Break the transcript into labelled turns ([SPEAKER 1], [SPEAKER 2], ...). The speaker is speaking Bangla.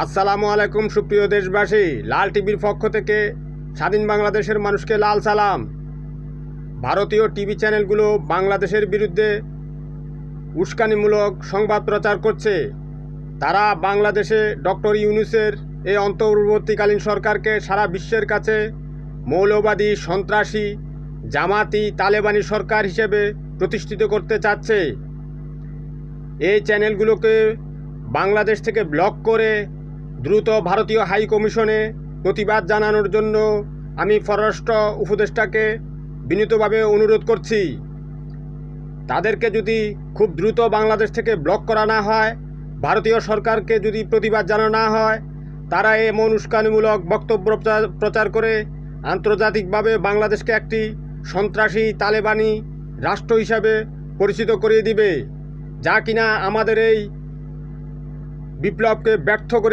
[SPEAKER 1] আসসালামু আলাইকুম সুপ্রিয় দেশবাসী, লাল টিভির পক্ষ থেকে স্বাধীন বাংলাদেশের মানুষকে লাল সালাম। ভারতীয় টিভি চ্যানেলগুলো বাংলাদেশের বিরুদ্ধে উস্কানিমূলক সংবাদ প্রচার করছে। তারা বাংলাদেশে ডক্টর ইউনূসের এই অন্তর্বর্তীকালীন সরকারকে সারা বিশ্বের কাছে মৌলবাদী, সন্ত্রাসী, জামাতি, তালেবানি সরকার হিসেবে প্রতিষ্ঠিত করতে চাচ্ছে। এই চ্যানেলগুলোকে বাংলাদেশ থেকে ব্লক করে দ্রুত ভারতীয় হাই কমিশনে প্রতিবাদ জানানোর জন্য আমি পররাষ্ট্র উপদেষ্টাকে বিনীতভাবে অনুরোধ করছি। তাদেরকে যদি খুব দ্রুত বাংলাদেশ থেকে ব্লক করা না হয়, ভারতীয় সরকারকে যদি প্রতিবাদ জানানো না হয়, তারা এমন উস্কানিমূলক বক্তব্য প্রচার করে আন্তর্জাতিকভাবে বাংলাদেশকে একটি সন্ত্রাসী, তালেবানি রাষ্ট্র হিসাবে পরিচিত করিয়ে দিবে, যা কিনা আমাদের এই বিপ্লবকে ব্যর্থ করে